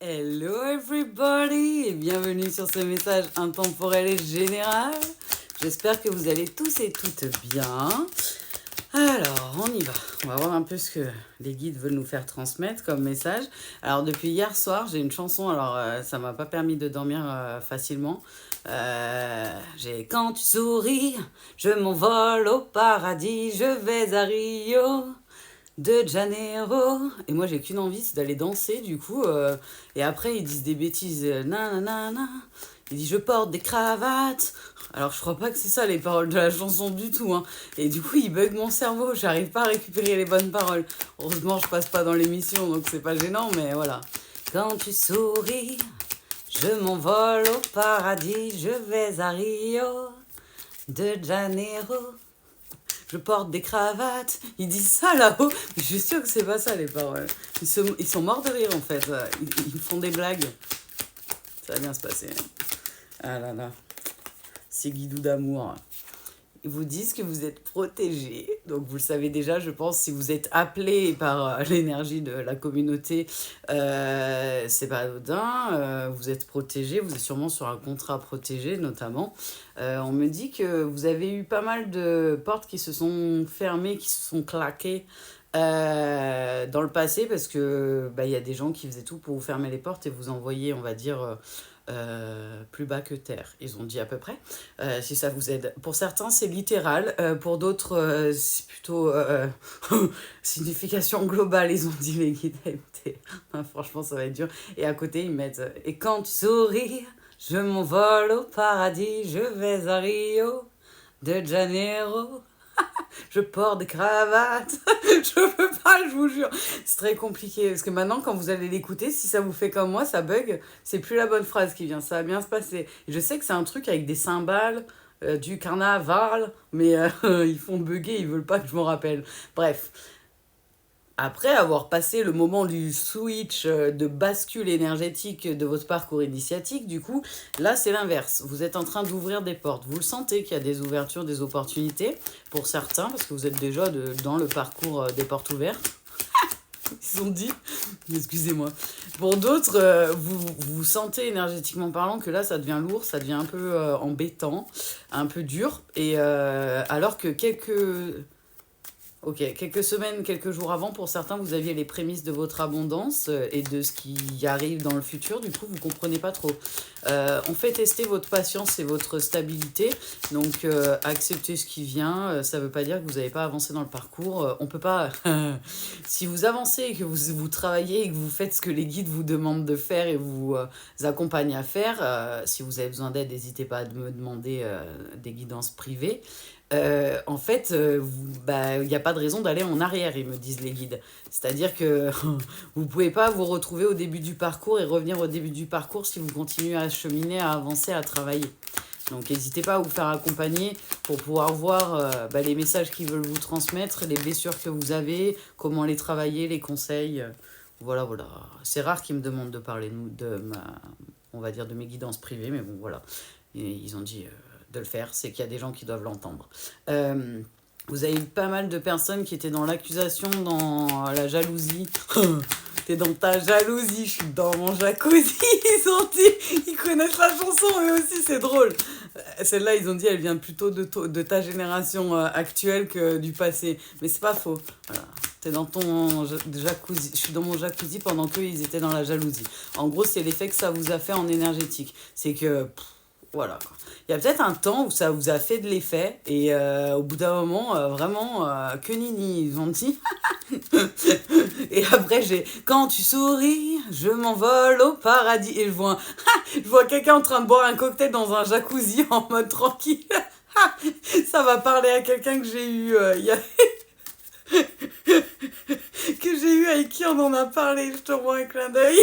Hello everybody et bienvenue sur ce message intemporel et général. J'espère que vous allez tous et toutes bien. Alors, on y va. On va voir un peu ce que les guides veulent nous faire transmettre comme message. Alors, depuis hier soir, j'ai une chanson. Alors, ça m'a pas permis de dormir facilement. J'ai quand tu souris, je m'envole au paradis, je vais à Rio de Janeiro. Et moi, j'ai qu'une envie, c'est d'aller danser, du coup. Et après, ils disent des bêtises. Nanana. Il dit, je porte des cravates. Alors, je crois pas que c'est ça les paroles de la chanson du tout. Hein. Et du coup, il bug mon cerveau. J'arrive pas à récupérer les bonnes paroles. Heureusement, je passe pas dans l'émission, donc c'est pas gênant, mais voilà. Quand tu souris, je m'envole au paradis. Je vais à Rio de Janeiro. Je porte des cravates. Ils disent ça là-haut. Mais je suis sûre que c'est pas ça les paroles. Ils sont morts de rire en fait. Ils font des blagues. Ça va bien se passer. Ah là là. Ces guidoux d'amour. Ils vous disent que vous êtes protégés. Donc vous le savez déjà, je pense, si vous êtes appelé par l'énergie de la communauté, c'est pas anodin. Vous êtes protégé, vous êtes sûrement sur un contrat protégé notamment. On me dit que vous avez eu pas mal de portes qui se sont fermées, qui se sont claquées. Dans le passé parce que y a des gens qui faisaient tout pour vous fermer les portes et vous envoyer, on va dire, plus bas que terre, ils ont dit à peu près, si ça vous aide. Pour certains, c'est littéral, pour d'autres, c'est plutôt signification globale, ils ont dit les guides. Écoutez, franchement, ça va être dur. Et à côté, ils mettent et quand tu souris, je m'envole au paradis, je vais à Rio de Janeiro. Je porte des cravates. Je peux pas, je vous jure. C'est très compliqué. Parce que maintenant, quand vous allez l'écouter, si ça vous fait comme moi, ça bug. C'est plus la bonne phrase qui vient. Ça va bien se passer. Et je sais que c'est un truc avec des cymbales, du carnaval. Mais ils font bugger. Ils veulent pas que je m'en rappelle. Bref. Après avoir passé le moment du switch de bascule énergétique de votre parcours initiatique, du coup, là c'est l'inverse. Vous êtes en train d'ouvrir des portes. Vous le sentez qu'il y a des ouvertures, des opportunités pour certains, parce que vous êtes déjà dans le parcours des portes ouvertes. Ils ont dit, excusez-moi. Pour d'autres, vous sentez énergétiquement parlant que là ça devient lourd, ça devient un peu embêtant, un peu dur. Et alors que quelques semaines, quelques jours avant, pour certains, vous aviez les prémices de votre abondance et de ce qui arrive dans le futur. Du coup, vous ne comprenez pas trop. On fait tester votre patience et votre stabilité. Donc, acceptez ce qui vient. Ça ne veut pas dire que vous n'avez pas avancé dans le parcours. On peut pas... si vous avancez et que vous travaillez et que vous faites ce que les guides vous demandent de faire et vous accompagnent à faire, si vous avez besoin d'aide, n'hésitez pas à me demander des guidances privées. En fait, il n'y a pas de raison d'aller en arrière, ils me disent les guides. C'est-à-dire que vous ne pouvez pas vous retrouver au début du parcours et revenir au début du parcours si vous continuez à cheminer, à avancer, à travailler. Donc n'hésitez pas à vous faire accompagner pour pouvoir voir les messages qu'ils veulent vous transmettre, les blessures que vous avez, comment les travailler, les conseils. Voilà. C'est rare qu'ils me demandent de parler on va dire, de mes guidances privées, mais bon, voilà. Et ils ont dit... de le faire, c'est qu'il y a des gens qui doivent l'entendre. Vous avez eu pas mal de personnes qui étaient dans l'accusation, dans la jalousie. T'es dans ta jalousie, je suis dans mon jacuzzi. Ils ont dit, ils connaissent la chanson, eux aussi, c'est drôle. Celle-là, ils ont dit, elle vient plutôt de ta génération actuelle que du passé. Mais c'est pas faux. Voilà. T'es dans ton jacuzzi. Je suis dans mon jacuzzi pendant qu'ils étaient dans la jalousie. En gros, c'est l'effet que ça vous a fait en énergétique. C'est que... voilà. Il y a peut-être un temps où ça vous a fait de l'effet et au bout d'un moment, vraiment, que nini, ils ont dit. Et après, quand tu souris, je m'envole au paradis. Et je vois quelqu'un en train de boire un cocktail dans un jacuzzi en mode tranquille. Ça va parler à quelqu'un que j'ai eu il y a... que j'ai eu avec qui on en a parlé, je te vois un clin d'œil.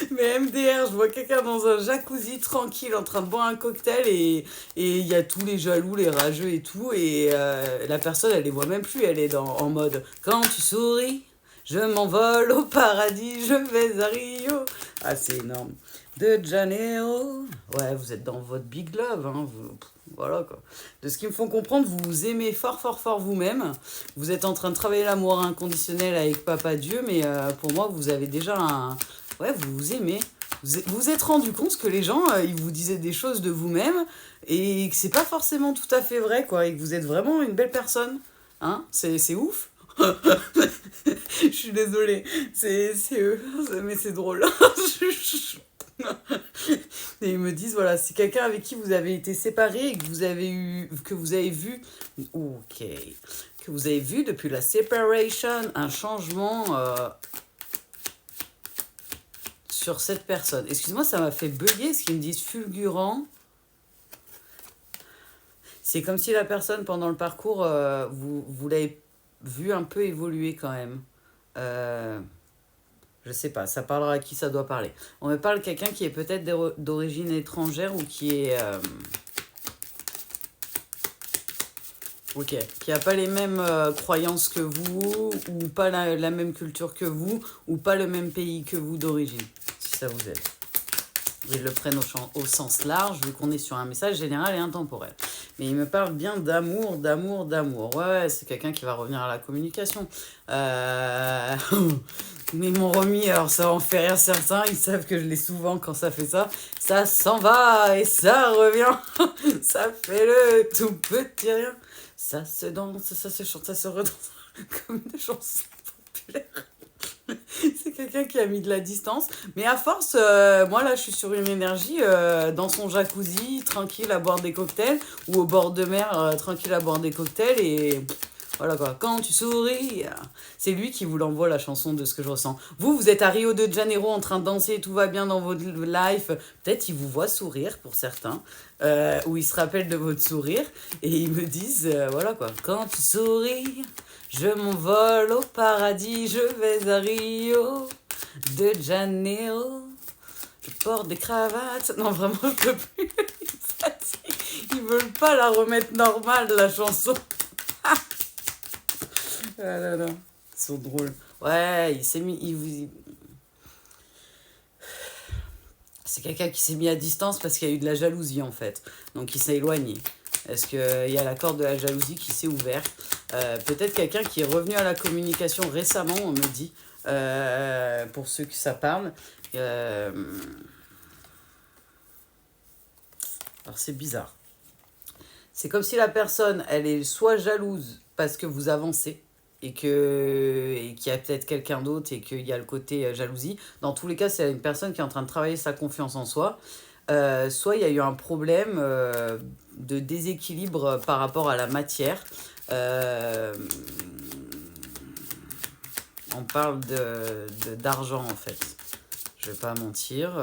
Mais MDR, je vois quelqu'un dans un jacuzzi tranquille en train de boire un cocktail et il y a tous les jaloux, les rageux et tout. Et la personne, elle les voit même plus, elle est en mode quand tu souris, je m'envole au paradis, je vais à Rio. Ah, c'est énorme. De Janeiro. Ouais, vous êtes dans votre big love, hein. Voilà quoi. De ce qui me font comprendre, vous vous aimez fort, fort, fort vous-même. Vous êtes en train de travailler l'amour inconditionnel avec Papa Dieu, mais pour moi, vous avez déjà ouais, vous vous aimez. Vous vous êtes rendu compte que les gens, ils vous disaient des choses de vous-même et que c'est pas forcément tout à fait vrai, quoi, et que vous êtes vraiment une belle personne. Hein? C'est ouf. Je suis désolée. C'est eux. Mais c'est drôle. Et ils me disent, voilà, c'est quelqu'un avec qui vous avez été séparés et que vous avez vu, ok, que vous avez vu depuis la séparation un changement sur cette personne. Excuse-moi, ça m'a fait bugger ce qu'ils me disent fulgurant. C'est comme si la personne, pendant le parcours, vous l'avez vu un peu évoluer quand même. Je sais pas, ça parlera à qui ça doit parler. On me parle de quelqu'un qui est peut-être d'origine étrangère ou qui est... ok, qui n'a pas les mêmes croyances que vous, ou pas la même culture que vous, ou pas le même pays que vous d'origine, si ça vous aide. Ils le prennent au sens large, vu qu'on est sur un message général et intemporel. Mais il me parle bien d'amour, d'amour, d'amour. Ouais, c'est quelqu'un qui va revenir à la communication. Mais ils m'ont remis, alors ça en fait rire certains, ils savent que je l'ai souvent quand ça fait ça. Ça s'en va et ça revient. Ça fait le tout petit rien. Ça se danse, ça se chante, ça se redanse. Comme des chansons populaires. C'est quelqu'un qui a mis de la distance. Mais à force, moi là, je suis sur une énergie dans son jacuzzi, tranquille à boire des cocktails, ou au bord de mer, tranquille à boire des cocktails. Et voilà quoi. Quand tu souris, c'est lui qui vous l'envoie la chanson de ce que je ressens. Vous êtes à Rio de Janeiro en train de danser, tout va bien dans votre life. Peut-être il vous voit sourire pour certains, ou il se rappelle de votre sourire. Et ils me disent, voilà quoi. Quand tu souris. Je m'envole au paradis, je vais à Rio de Janeiro. Je porte des cravates. Non, vraiment, je peux plus. Ils veulent pas la remettre normale, la chanson. Ah là là. Ils sont drôles. Ouais, il s'est mis... C'est quelqu'un qui s'est mis à distance parce qu'il y a eu de la jalousie, en fait. Donc, il s'est éloigné. Est-ce qu'il y a la corde de la jalousie qui s'est ouverte? Peut-être quelqu'un qui est revenu à la communication récemment, on me dit, pour ceux que ça parle. Alors c'est bizarre. C'est comme si la personne, elle est soit jalouse parce que vous avancez et qu'il y a peut-être quelqu'un d'autre et qu'il y a le côté jalousie. Dans tous les cas, c'est une personne qui est en train de travailler sa confiance en soi. Soit il y a eu un problème de déséquilibre par rapport à la matière. On parle d'argent en fait. Je vais pas mentir.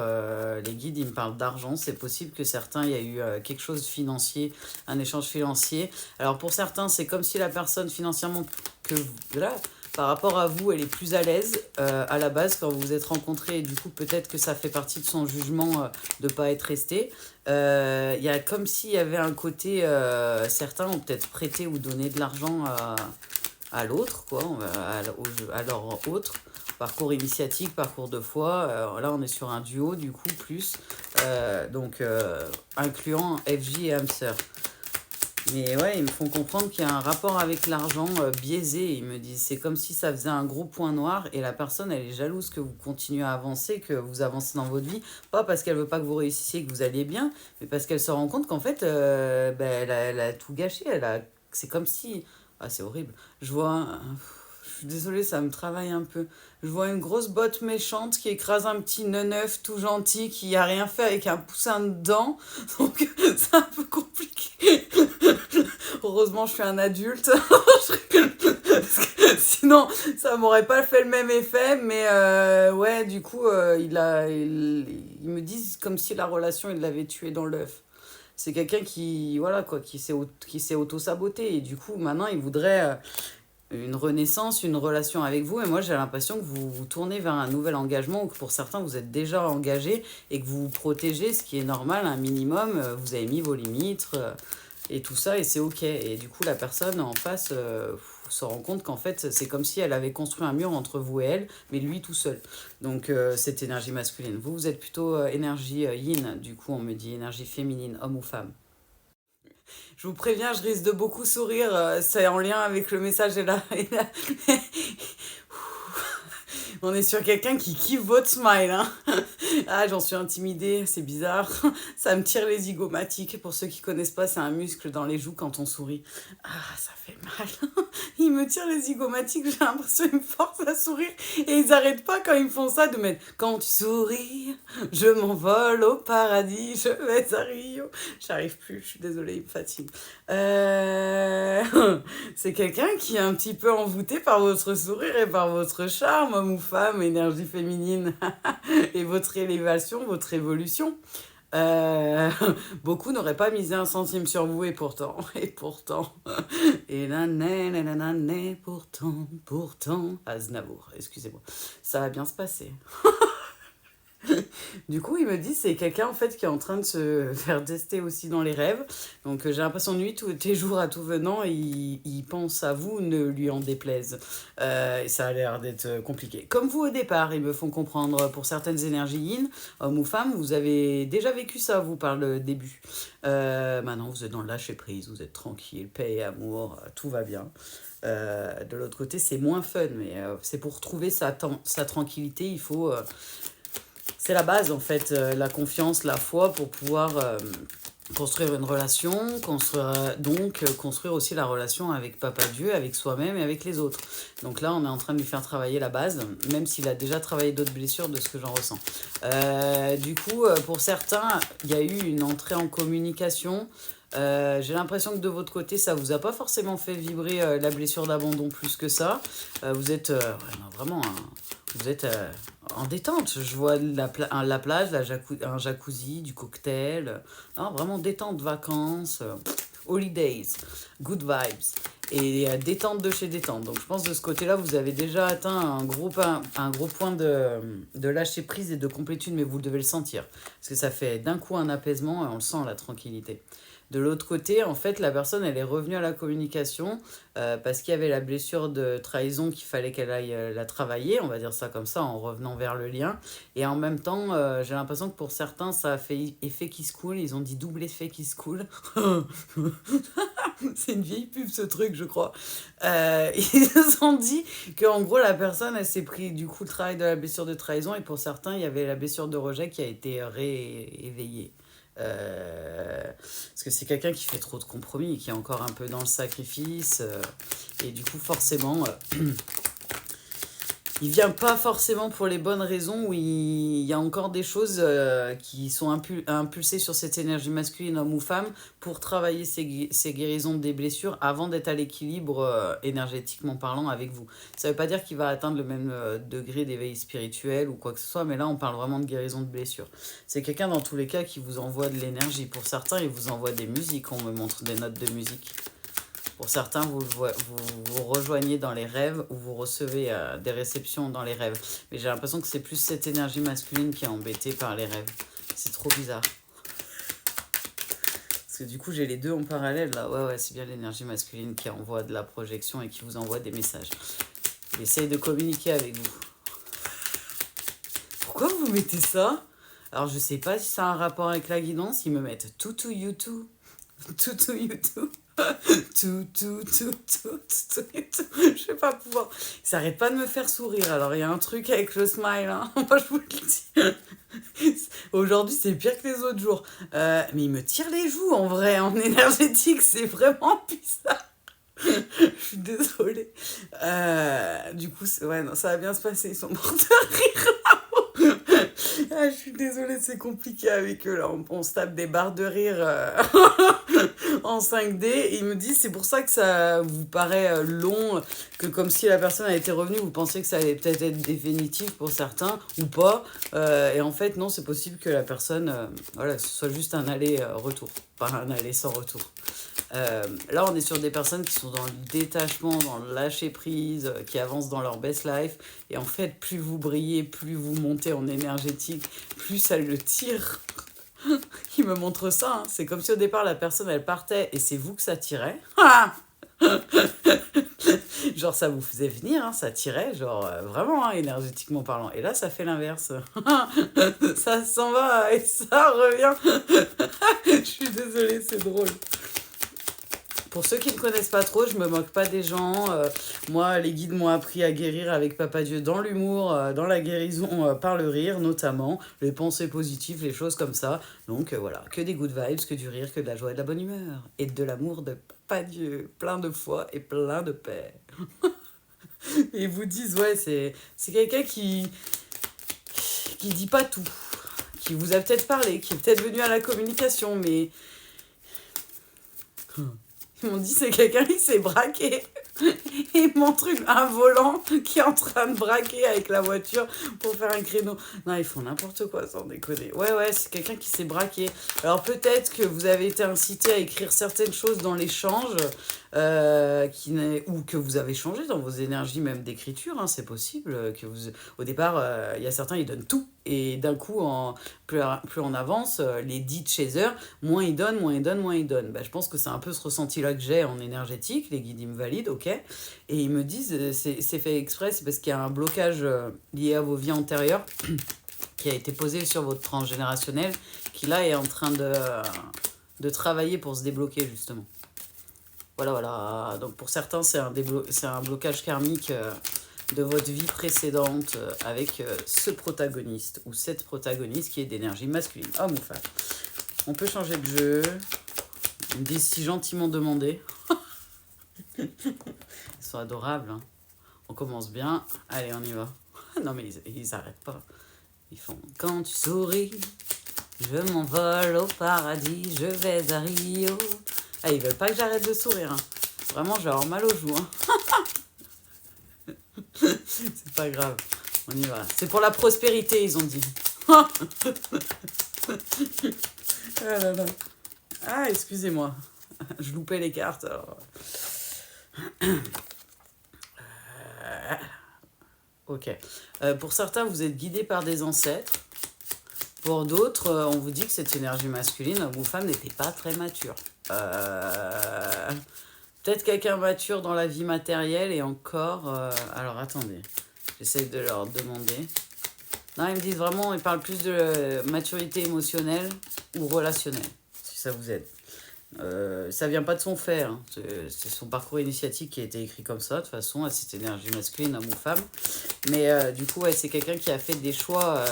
Les guides, ils me parlent d'argent. C'est possible que certains, il y a eu quelque chose de financier, un échange financier. Alors pour certains, c'est comme si la personne financièrement, là, par rapport à vous, elle est plus à l'aise à la base quand vous vous êtes rencontrés. Et du coup, peut-être que ça fait partie de son jugement de ne pas être resté. Il y a comme s'il y avait un côté... certains ont peut-être prêté ou donné de l'argent à l'autre, quoi, à leur autre. Parcours initiatique, parcours de foi. Là, on est sur un duo, du coup, plus. Donc, incluant FJ et Hamster. Mais ouais, ils me font comprendre qu'il y a un rapport avec l'argent biaisé. Ils me disent, c'est comme si ça faisait un gros point noir et la personne, elle est jalouse que vous continuez à avancer, que vous avancez dans votre vie. Pas parce qu'elle veut pas que vous réussissiez, que vous alliez bien, mais parce qu'elle se rend compte qu'en fait, elle a tout gâché. C'est comme si... Ah, c'est horrible. Je vois... Je suis désolée, ça me travaille un peu. Je vois une grosse botte méchante qui écrase un petit neuf tout gentil qui a rien fait avec un poussin dedans. Donc, c'est un peu compliqué. Heureusement, je suis un adulte. Sinon, ça m'aurait pas fait le même effet. Mais ouais, du coup, ils me disent comme si la relation, il l'avait tué dans l'œuf. C'est quelqu'un qui, voilà, quoi, qui s'est auto-saboté. Et du coup, maintenant, il voudrait... une renaissance, une relation avec vous. Et moi, j'ai l'impression que vous vous tournez vers un nouvel engagement ou que pour certains, vous êtes déjà engagé et que vous vous protégez, ce qui est normal, un minimum. Vous avez mis vos limites et tout ça et c'est OK. Et du coup, la personne en face se rend compte qu'en fait, c'est comme si elle avait construit un mur entre vous et elle, mais lui tout seul. Donc, cette énergie masculine. Vous êtes plutôt énergie yin. Du coup, on me dit énergie féminine, homme ou femme. Je vous préviens, je risque de beaucoup sourire. C'est en lien avec le message et la... On est sur quelqu'un qui kiffe votre smile, hein. Ah, j'en suis intimidée, c'est bizarre. Ça me tire les zygomatiques. Pour ceux qui connaissent pas, c'est un muscle dans les joues quand on sourit. Ah, ça fait mal. Il me tire les zygomatiques, j'ai l'impression qu'ils me forcent à sourire. Et ils arrêtent pas quand ils me font ça de mettre quand tu souris, je m'envole au paradis, je vais à Rio. J'arrive plus, je suis désolée, il me fatigue. C'est quelqu'un qui est un petit peu envoûté par votre sourire et par votre charme, homme ou femme, énergie féminine, et votre élévation, votre évolution. Euh, Beaucoup n'auraient pas misé un centime sur vous, et pourtant, pourtant, Aznavour, excusez-moi, ça va bien se passer. Du coup, il me dit c'est quelqu'un en fait qui est en train de se faire tester aussi dans les rêves. Donc j'ai l'impression de nuit, tous tes jours à tout venant, il pense à vous, ne lui en déplaise. Et ça a l'air d'être compliqué. Comme vous au départ, ils me font comprendre pour certaines énergies yin, hommes ou femmes, vous avez déjà vécu ça, vous, par le début. Maintenant, vous êtes dans le lâcher prise, vous êtes tranquille, paix et amour, tout va bien. De l'autre côté, c'est moins fun, mais c'est pour trouver sa tranquillité, il faut c'est la base en fait, la confiance, la foi pour pouvoir construire une relation, construire aussi la relation avec Papa Dieu, avec soi-même et avec les autres. Donc là, on est en train de lui faire travailler la base, même s'il a déjà travaillé d'autres blessures de ce que j'en ressens. Du coup, pour certains, il y a eu une entrée en communication. J'ai l'impression que de votre côté, ça vous a pas forcément fait vibrer la blessure d'abandon plus que ça. Vous êtes non, vraiment vous êtes en détente. Je vois la plage, un jacuzzi, du cocktail. Non, vraiment détente, vacances, holidays, good vibes. Et détente de chez détente. Donc je pense que de ce côté-là, vous avez déjà atteint un gros point de lâcher prise et de complétude, mais vous devez le sentir. Parce que ça fait d'un coup un apaisement et on le sent, la tranquillité. De l'autre côté, en fait, la personne, elle est revenue à la communication parce qu'il y avait la blessure de trahison qu'il fallait qu'elle aille la travailler, on va dire ça comme ça, en revenant vers le lien. Et en même temps, j'ai l'impression que pour certains, ça a fait effet qui se coule. Ils ont dit double effet qui se coule. C'est une vieille pub, ce truc, je crois. Ils se sont dit qu'en gros, la personne, elle s'est pris du coup le travail de la blessure de trahison. Et pour certains, il y avait la blessure de rejet qui a été rééveillée. Parce que c'est quelqu'un qui fait trop de compromis, qui est encore un peu dans le sacrifice, et du coup forcément il vient pas forcément pour les bonnes raisons, où il y a encore des choses qui sont impulsées sur cette énergie masculine, homme ou femme, pour travailler ces guérisons des blessures avant d'être à l'équilibre énergétiquement parlant avec vous. Ça veut pas dire qu'il va atteindre le même degré d'éveil spirituel ou quoi que ce soit, mais là on parle vraiment de guérison de blessures. C'est quelqu'un dans tous les cas qui vous envoie de l'énergie. Pour certains, il vous envoie des musiques, on me montre des notes de musique. Pour certains, vous rejoignez dans les rêves ou vous recevez des réceptions dans les rêves. Mais j'ai l'impression que c'est plus cette énergie masculine qui est embêtée par les rêves. C'est trop bizarre. Parce que du coup, j'ai les deux en parallèle là. Ouais, c'est bien l'énergie masculine qui envoie de la projection et qui vous envoie des messages. Il essaye de communiquer avec vous. Pourquoi vous mettez ça? Alors, je sais pas si ça a un rapport avec la guidance. Ils me mettent tout to you too. Tout to you too. Tout. Je vais pas pouvoir. Ils s'arrêtent pas de me faire sourire. Alors il y a un truc avec le smile, hein. Moi je vous le dis. Aujourd'hui c'est pire que les autres jours. Mais il me tire les joues en vrai, en énergétique, c'est vraiment bizarre. Je suis désolée. Du coup, ouais, non, ça va bien se passer. Ils sont morts de rire. Ah, je suis désolée, c'est compliqué avec eux là. On se tape des barres de rire en 5D. Et il me dit c'est pour ça que ça vous paraît long, que comme si la personne a été revenue, vous pensez que ça allait peut-être être définitif pour certains ou pas. Et en fait, non, c'est possible que la personne, voilà, ce soit juste un aller-retour, pas un aller sans retour. Là, on est sur des personnes qui sont dans le détachement, dans le lâcher prise, qui avancent dans leur best life. Et en fait, plus vous brillez, plus vous montez en énergétique, plus ça le tire. Il me montre ça. Hein. C'est comme si au départ, la personne, elle partait et c'est vous que ça tirait. Genre, ça vous faisait venir, hein, ça tirait, genre vraiment, hein, énergétiquement parlant. Et là, ça fait l'inverse. Ça s'en va et ça revient. Je suis désolée, c'est drôle. Pour ceux qui ne connaissent pas trop, je me moque pas des gens. Moi, les guides m'ont appris à guérir avec Papa Dieu dans l'humour, dans la guérison par le rire notamment, les pensées positives, les choses comme ça. Donc voilà, que des good vibes, que du rire, que de la joie et de la bonne humeur. Et de l'amour de Papa Dieu, plein de foi et plein de paix. Et ils vous disent, ouais, c'est quelqu'un qui dit pas tout, qui vous a peut-être parlé, qui est peut-être venu à la communication, mais ils m'ont dit c'est quelqu'un qui s'est braqué. Ils montrent un volant qui est en train de braquer avec la voiture pour faire un créneau. Non, ils font n'importe quoi, sans déconner. Ouais, c'est quelqu'un qui s'est braqué. Alors peut-être que vous avez été incité à écrire certaines choses dans l'échange, ou que vous avez changé dans vos énergies même d'écriture, hein, c'est possible. Au départ, il y a certains, ils donnent tout. Et d'un coup, plus on avance, les 10 chasers, moins ils donnent, moins ils donnent, moins ils donnent. Bah, je pense que c'est un peu ce ressenti-là que j'ai en énergétique. Les guides, ils me valident, ok. Et ils me disent, c'est fait exprès, c'est parce qu'il y a un blocage lié à vos vies antérieures qui a été posé sur votre transgénérationnel, qui là est en train de travailler pour se débloquer, justement. Voilà. Donc pour certains, c'est un blocage karmique de votre vie précédente avec ce protagoniste ou cette protagoniste qui est d'énergie masculine, homme ou femme. On peut changer de jeu. Ils me disent si gentiment demandé. Ils sont adorables. Hein. On commence bien. Allez, on y va. Non, mais ils arrêtent pas. Ils font quand tu souris, je m'envole au paradis, je vais à Rio. Ah, ils veulent pas que j'arrête de sourire. Hein. Vraiment, je vais avoir mal aux joues. Hein. C'est pas grave. On y va. C'est pour la prospérité, ils ont dit. Ah là là. Ah, excusez-moi. Je loupais les cartes. Alors. Ok. Pour certains, vous êtes guidés par des ancêtres. Pour d'autres, on vous dit que cette énergie masculine, vos femmes n'étaient pas très matures. Peut-être quelqu'un mature dans la vie matérielle et encore... alors attendez, j'essaie de leur demander. Non, ils me disent vraiment, ils parlent plus de maturité émotionnelle ou relationnelle, si ça vous aide. Ça vient pas de son fait, hein. C'est son parcours initiatique qui a été écrit comme ça, de toute façon, à cette énergie masculine, homme ou femme. Mais du coup, ouais, c'est quelqu'un qui a fait des choix...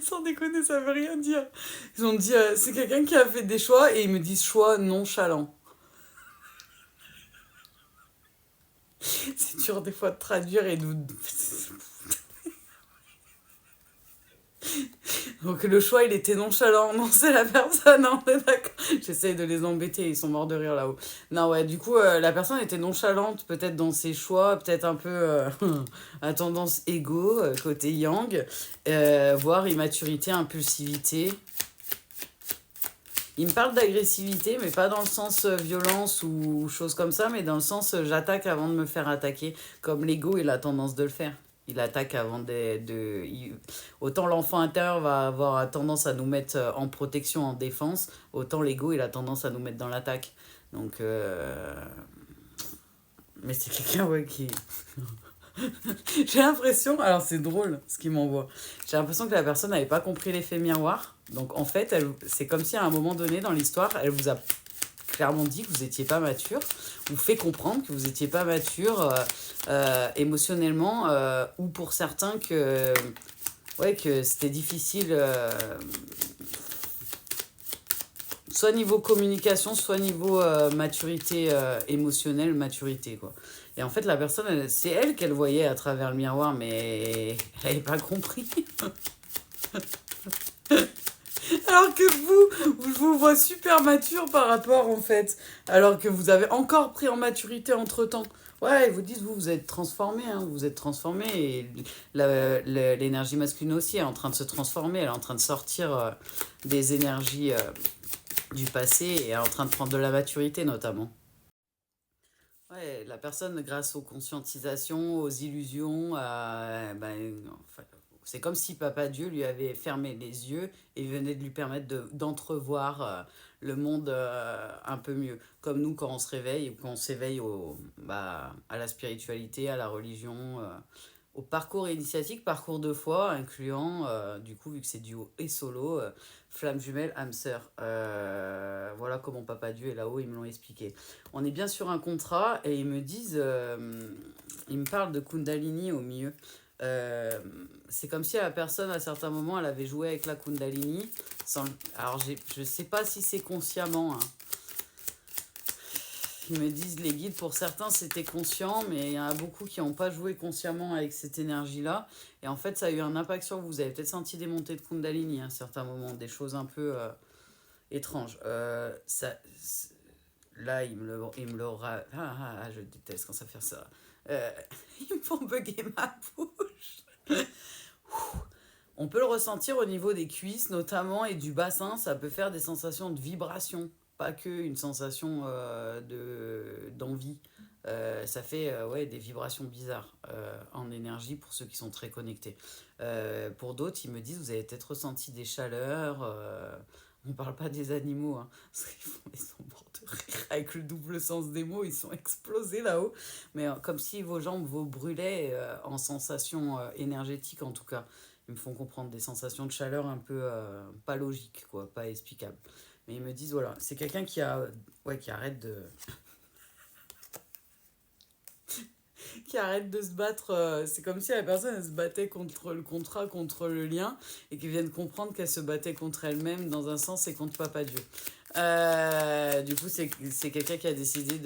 Sans déconner, ça veut rien dire. Ils ont dit, c'est quelqu'un qui a fait des choix et ils me disent choix nonchalants. C'est dur des fois de traduire et de... Donc le choix, il était nonchalant. Non, c'est la personne, on est d'accord. J'essaye de les embêter, ils sont morts de rire là-haut. Non, ouais, du coup, la personne était nonchalante, peut-être dans ses choix, peut-être un peu à tendance égo, côté yang, voire immaturité, impulsivité. Il me parle d'agressivité, mais pas dans le sens violence ou choses comme ça, mais dans le sens j'attaque avant de me faire attaquer, comme l'ego, il a tendance de le faire. Il attaque avant Autant l'enfant intérieur va avoir tendance à nous mettre en protection, en défense, autant l'ego, il a tendance à nous mettre dans l'attaque. Donc... Mais c'est quelqu'un, ouais, qui... J'ai l'impression, alors c'est drôle ce qu'il m'envoie, j'ai l'impression que la personne n'avait pas compris l'effet miroir. Donc en fait, c'est comme si à un moment donné dans l'histoire, elle vous a clairement dit que vous n'étiez pas mature, ou fait comprendre que vous n'étiez pas mature émotionnellement, ou pour certains que c'était difficile, soit niveau communication, soit niveau maturité émotionnelle, maturité, quoi. Et en fait, la personne, c'est elle qu'elle voyait à travers le miroir, mais elle n'avait pas compris. Alors que je vous vois super mature par rapport, en fait. Alors que vous avez encore pris en maturité entre-temps. Ouais, ils vous disent, vous êtes transformé, hein, vous êtes transformé. Et l'énergie masculine aussi est en train de se transformer. Elle est en train de sortir des énergies du passé et est en train de prendre de la maturité, notamment. Ouais, la personne, grâce aux conscientisations, aux illusions, enfin, c'est comme si Papa Dieu lui avait fermé les yeux et venait de lui permettre d'entrevoir le monde un peu mieux. Comme nous, quand on se réveille, quand on s'éveille à la spiritualité, à la religion, au parcours initiatique, parcours de foi, incluant, du coup, vu que c'est duo et solo, flamme jumelle, âme sœur. Voilà comment Papa Dieu est là-haut, ils me l'ont expliqué. On est bien sur un contrat et ils me disent, ils me parlent de Kundalini au milieu. Euh, c'est comme si la personne, à certains moments, elle avait joué avec la Kundalini. Sans... Alors, je sais pas si c'est consciemment, hein. Ils me disent les guides, pour certains c'était conscient, mais il y en a beaucoup qui n'ont pas joué consciemment avec cette énergie-là. Et en fait, ça a eu un impact sur vous. Vous avez peut-être senti des montées de Kundalini à un certain moment, des choses un peu étranges. Là, je déteste quand ça fait ça. Euh, Ils me font bugger ma bouche. On peut le ressentir au niveau des cuisses notamment et du bassin, ça peut faire des sensations de vibration, pas que une sensation d'envie. Ça fait ouais, des vibrations bizarres en énergie pour ceux qui sont très connectés. Pour d'autres, ils me disent, vous avez peut-être ressenti des chaleurs. On parle pas des animaux, hein, parce ils sont morts de rire avec le double sens des mots, ils sont explosés là-haut. Mais comme si vos jambes vous brûlaient en sensation énergétique en tout cas. Ils me font comprendre des sensations de chaleur un peu pas logiques, quoi, pas explicables. Mais ils me disent, voilà, c'est quelqu'un qui arrête de... qui arrête de se battre. C'est comme si la personne, elle se battait contre le contrat, contre le lien, et qui vient de comprendre qu'elle se battait contre elle-même dans un sens et contre Papa Dieu. Du coup, c'est quelqu'un qui a décidé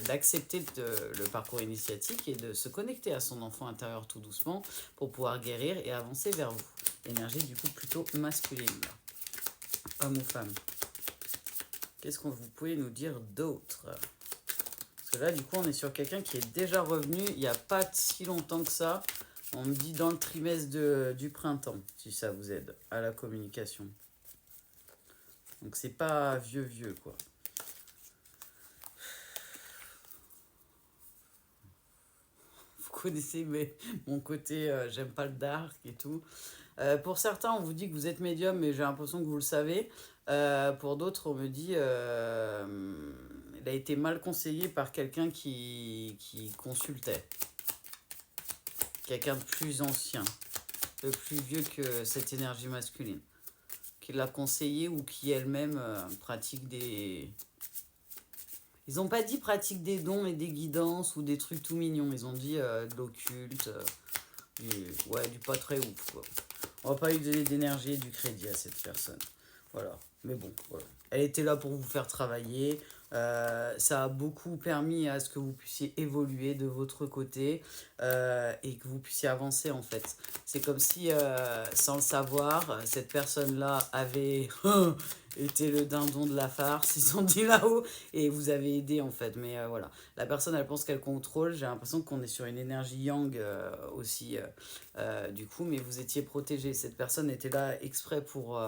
d'accepter le parcours initiatique et de se connecter à son enfant intérieur tout doucement pour pouvoir guérir et avancer vers vous. Énergie du coup plutôt masculine. Homme ou femme. Qu'est-ce que vous pouvez nous dire d'autre? Parce que là, du coup, on est sur quelqu'un qui est déjà revenu il n'y a pas si longtemps que ça. On me dit dans le trimestre du printemps, si ça vous aide à la communication. Donc c'est pas vieux, quoi. Vous connaissez mon côté, j'aime pas le dark et tout. Pour certains, on vous dit que vous êtes médium, mais j'ai l'impression que vous le savez. Pour d'autres, on me dit il a été mal conseillé par quelqu'un qui consultait. Quelqu'un de plus ancien, de plus vieux que cette énergie masculine. Qui l'a conseillé ou qui elle-même pratique des... Ils n'ont pas dit pratique des dons et des guidances ou des trucs tout mignons. Ils ont dit de l'occulte, du pas très ouf, quoi. On va pas lui donner d'énergie et du crédit à cette personne. Voilà. Mais bon, voilà. Elle était là pour vous faire travailler. Ça a beaucoup permis à ce que vous puissiez évoluer de votre côté et que vous puissiez avancer en fait. C'est comme si, sans le savoir, cette personne-là avait été le dindon de la farce, ils sont dit là-haut, et vous avez aidé en fait. Mais voilà, la personne, elle pense qu'elle contrôle. J'ai l'impression qu'on est sur une énergie yang aussi, du coup, mais vous étiez protégé. Cette personne était là exprès pour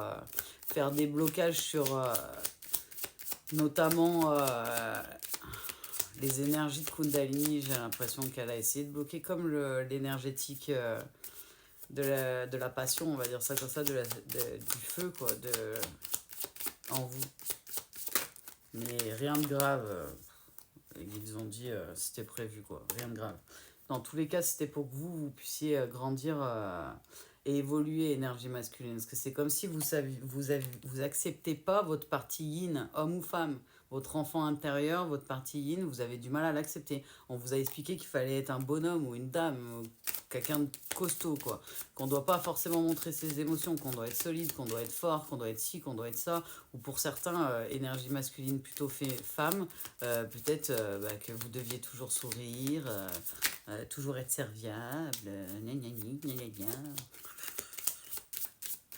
faire des blocages sur notamment les énergies de Kundalini. J'ai l'impression qu'elle a essayé de bloquer comme l'énergétique de la passion, on va dire ça comme ça, du feu quoi, en vous. Mais rien de grave. Les guides ont dit c'était prévu quoi, rien de grave. Dans tous les cas, c'était pour que vous puissiez grandir et évoluer énergie masculine. Parce que c'est comme si vous acceptez pas votre partie yin, homme ou femme. Votre enfant intérieur, votre partie yin, vous avez du mal à l'accepter. On vous a expliqué qu'il fallait être un bonhomme ou une dame, ou quelqu'un de costaud, quoi. Qu'on doit pas forcément montrer ses émotions, qu'on doit être solide, qu'on doit être fort, qu'on doit être ci, qu'on doit être ça. Ou pour certains, énergie masculine plutôt femme, peut-être que vous deviez toujours sourire, toujours être serviable, gna gna gna gna gna.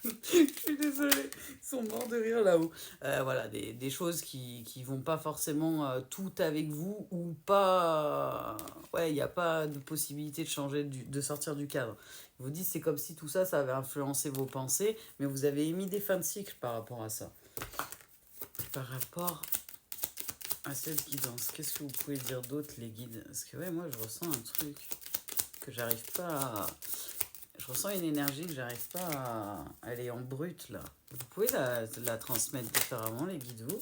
Je suis désolée, ils sont morts de rire là-haut. Voilà, des choses qui vont pas forcément tout avec vous ou pas. Ouais, il n'y a pas de possibilité de changer, de sortir du cadre. Ils vous disent c'est comme si tout ça, ça avait influencé vos pensées, mais vous avez émis des fins de cycle par rapport à ça. Par rapport à cette guidance, qu'est-ce que vous pouvez dire d'autre, les guides? Parce que ouais, moi je ressens un truc que j'arrive pas à... Je ressens une énergie que j'arrive pas à... Elle est en brut, là. Vous pouvez la transmettre différemment, les guides, vous?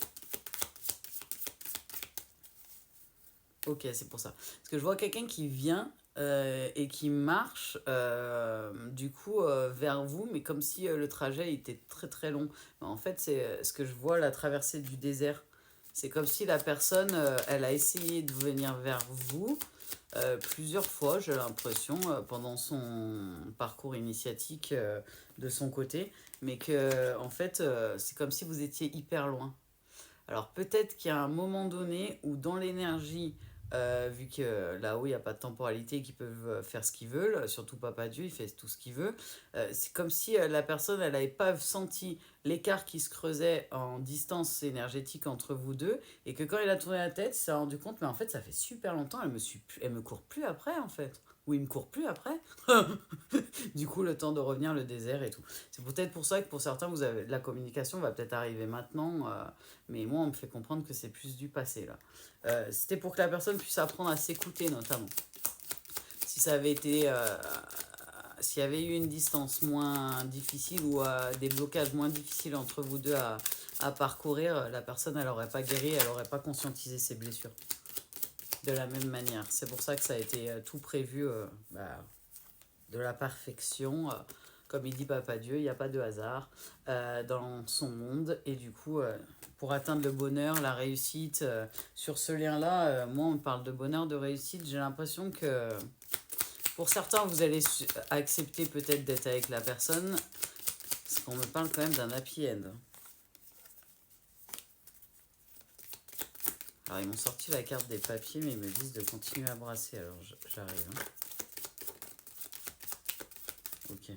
Ok, c'est pour ça. Parce que je vois quelqu'un qui vient et qui marche du coup vers vous, mais comme si le trajet était très très long. Mais en fait, c'est ce que je vois, la traversée du désert. C'est comme si la personne, elle a essayé de venir vers vous plusieurs fois, j'ai l'impression, pendant son parcours initiatique de son côté, mais que en fait, c'est comme si vous étiez hyper loin. Alors peut-être qu'il y a un moment donné où dans l'énergie, vu que là-haut il n'y a pas de temporalité et qu'ils peuvent faire ce qu'ils veulent, surtout Papa Dieu, il fait tout ce qu'il veut, c'est comme si la personne elle n'avait pas senti l'écart qui se creusait en distance énergétique entre vous deux et que quand il a tourné la tête, il s'est rendu compte, mais en fait ça fait super longtemps, elle me court plus après en fait. Ou il me court plus après. Du coup, le temps de revenir, le désert et tout. C'est peut-être pour ça que pour certains, vous avez, la communication va peut-être arriver maintenant. Mais moi, on me fait comprendre que c'est plus du passé, là. C'était pour que la personne puisse apprendre à s'écouter, notamment. Si ça avait été... s'il y avait eu une distance moins difficile ou des blocages moins difficiles entre vous deux à parcourir, la personne, elle n'aurait pas guéri, elle n'aurait pas conscientisé ses blessures. De la même manière. C'est pour ça que ça a été tout prévu de la perfection. Comme il dit Papa Dieu, il n'y a pas de hasard dans son monde. Et du coup, pour atteindre le bonheur, la réussite, sur ce lien-là, moi, on me parle de bonheur, de réussite. J'ai l'impression que pour certains, vous allez accepter peut-être d'être avec la personne. Parce qu'on me parle quand même d'un happy end. Alors, ils m'ont sorti la carte des papiers, mais ils me disent de continuer à brasser. Alors, j'arrive. Hein. Ok.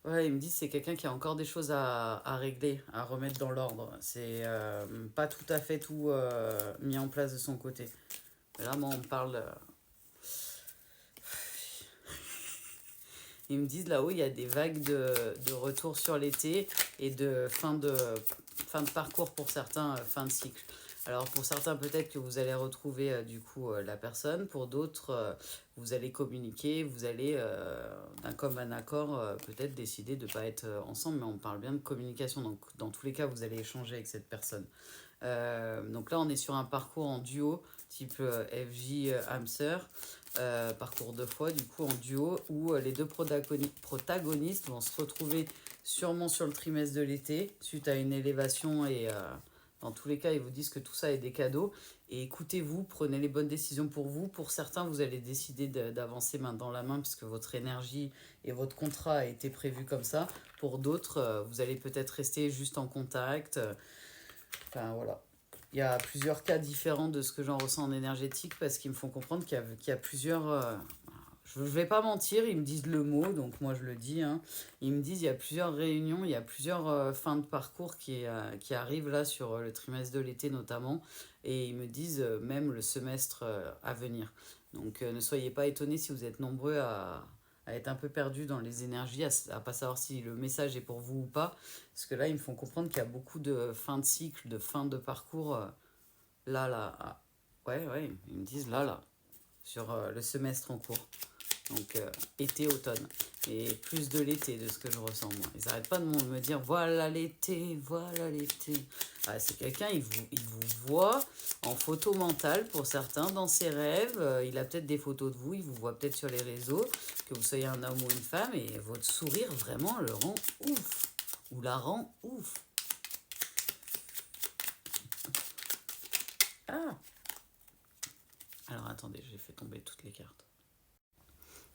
Ouais, il me dit que c'est quelqu'un qui a encore des choses à régler, à remettre dans l'ordre. C'est pas tout à fait tout mis en place de son côté. Mais là, moi, on me parle. Ils me disent là-haut, il y a des vagues de retour sur l'été et de fin de parcours pour certains, fin de cycle. Alors pour certains, peut-être que vous allez retrouver du coup la personne. Pour d'autres, vous allez communiquer, vous allez d'un commun accord peut-être décider de ne pas être ensemble, mais on parle bien de communication. Donc dans tous les cas, vous allez échanger avec cette personne. Donc là, on est sur un parcours en duo, type FJ Hamster, parcours deux fois, du coup en duo, où les deux protagonistes vont se retrouver sûrement sur le trimestre de l'été, suite à une élévation et dans tous les cas, ils vous disent que tout ça est des cadeaux. Et écoutez-vous, prenez les bonnes décisions pour vous. Pour certains, vous allez décider d'avancer main dans la main parce que votre énergie et votre contrat a été prévu comme ça. Pour d'autres, vous allez peut-être rester juste en contact. Enfin, voilà. Il y a plusieurs cas différents de ce que j'en ressens en énergétique parce qu'ils me font comprendre qu'il y a plusieurs... je ne vais pas mentir, ils me disent le mot, donc moi je le dis. Hein. Ils me disent il y a plusieurs réunions, il y a plusieurs fins de parcours qui arrivent là sur le trimestre de l'été notamment. Et ils me disent même le semestre à venir. Donc ne soyez pas étonnés si vous êtes nombreux à être un peu perdus dans les énergies, à pas savoir si le message est pour vous ou pas. Parce que là, ils me font comprendre qu'il y a beaucoup de fins de cycle, de fins de parcours. Là. Ouais, ouais, ils me disent là, sur le semestre en cours. Donc, été, automne. Et plus de l'été, de ce que je ressens, moi. Ils n'arrêtent pas de me dire, voilà l'été, voilà l'été. Ah, c'est quelqu'un, il vous voit en photo mentale, pour certains, dans ses rêves. Il a peut-être des photos de vous, il vous voit peut-être sur les réseaux, que vous soyez un homme ou une femme, et votre sourire, vraiment, le rend ouf. Ou la rend ouf. Ah. Alors, attendez, j'ai fait tomber toutes les cartes.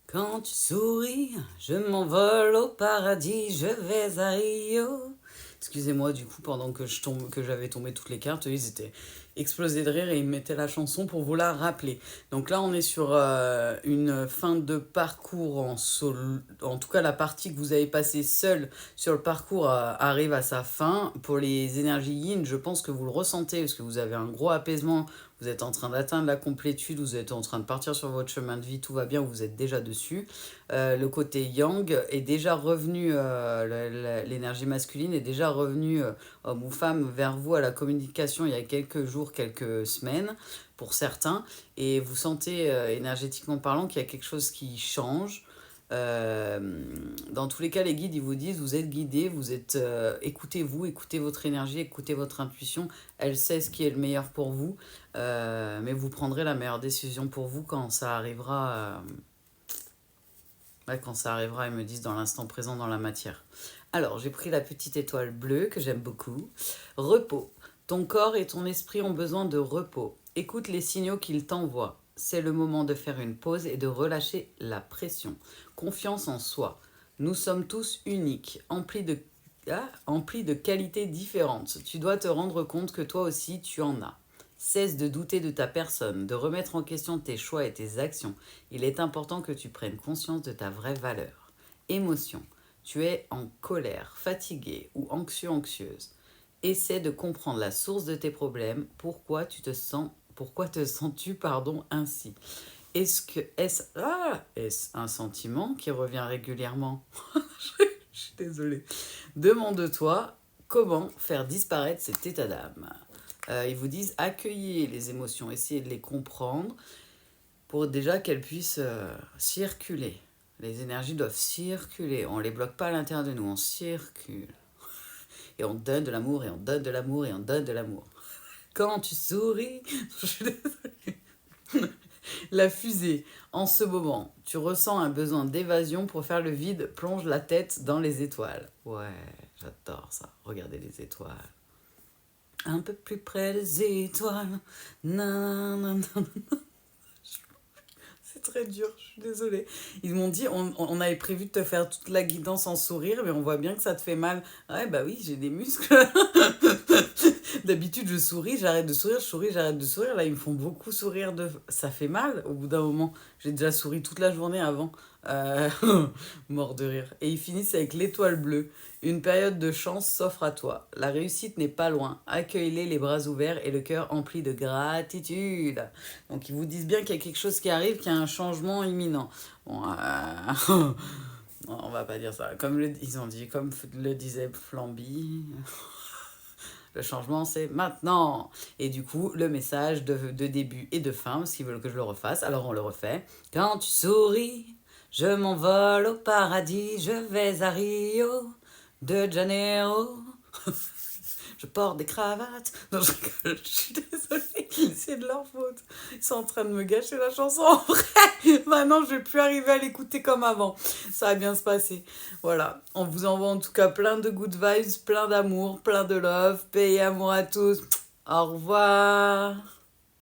Quand tu souris, je m'envole au paradis, je vais à Rio. Excusez-moi, du coup, pendant que j'avais tombé toutes les cartes, ils étaient explosés de rire et ils me mettaient la chanson pour vous la rappeler. Donc là, on est sur une fin de parcours en solo. En tout cas, la partie que vous avez passée seule sur le parcours arrive à sa fin. Pour les énergies yin, je pense que vous le ressentez parce que vous avez un gros apaisement. Vous êtes en train d'atteindre la complétude, vous êtes en train de partir sur votre chemin de vie, tout va bien, vous êtes déjà dessus. Le côté yang est déjà revenu, l'énergie masculine est déjà revenue, homme ou femme, vers vous à la communication il y a quelques jours, quelques semaines, pour certains. Et vous sentez, énergétiquement parlant, qu'il y a quelque chose qui change. Dans tous les cas, les guides, ils vous disent, vous êtes guidés, vous êtes, écoutez-vous, écoutez votre énergie, écoutez votre intuition. Elle sait ce qui est le meilleur pour vous, mais vous prendrez la meilleure décision pour vous quand ça arrivera. Ouais, quand ça arrivera, ils me disent dans l'instant présent, dans la matière. Alors, j'ai pris la petite étoile bleue que j'aime beaucoup. Repos. Ton corps et ton esprit ont besoin de repos. Écoute les signaux qu'ils t'envoient. C'est le moment de faire une pause et de relâcher la pression. Confiance en soi. Nous sommes tous uniques, emplis de qualités différentes. Tu dois te rendre compte que toi aussi, tu en as. Cesse de douter de ta personne, de remettre en question tes choix et tes actions. Il est important que tu prennes conscience de ta vraie valeur. Émotion. Tu es en colère, fatigué ou anxieuse. Essaie de comprendre la source de tes problèmes. Pourquoi te sens-tu ainsi? Est-ce un sentiment qui revient régulièrement? Je suis désolée. Demande-toi comment faire disparaître cet état d'âme. Ils vous disent accueillez les émotions, essayez de les comprendre pour déjà qu'elles puissent circuler. Les énergies doivent circuler. On ne les bloque pas à l'intérieur de nous, on circule. Et on donne de l'amour, et on donne de l'amour, et on donne de l'amour. Quand tu souris, je suis désolée. La fusée, en ce moment, tu ressens un besoin d'évasion pour faire le vide, plonge la tête dans les étoiles. Ouais, j'adore ça, regardez les étoiles. Un peu plus près des étoiles. Nanana. C'est très dur, je suis désolée. Ils m'ont dit, on avait prévu de te faire toute la guidance en sourire, mais on voit bien que ça te fait mal. Ouais, bah oui, j'ai des muscles. D'habitude, je souris, j'arrête de sourire, je souris, j'arrête de sourire. Là, ils me font beaucoup sourire. Ça fait mal au bout d'un moment. J'ai déjà souri toute la journée avant. Euh, Mort de rire. Et ils finissent avec l'étoile bleue. Une période de chance s'offre à toi. La réussite n'est pas loin. Accueille-les les bras ouverts et le cœur empli de gratitude. Donc ils vous disent bien qu'il y a quelque chose qui arrive, qu'il y a un changement imminent. Bon, on va pas dire ça. Ils ont dit, comme le disait Flamby. Le changement, c'est maintenant. Et du coup, le message de début et de fin, parce qu'ils veulent que je le refasse, alors on le refait. Quand tu souris, je m'envole au paradis, je vais à Rio de Janeiro. Je porte des cravates. Non, je rigole, je suis désolée, c'est de leur faute. Ils sont en train de me gâcher la chanson en vrai. Maintenant, je vais plus arriver à l'écouter comme avant. Ça va bien se passer. Voilà, on vous envoie en tout cas plein de good vibes, plein d'amour, plein de love, paix et amour à tous. Au revoir.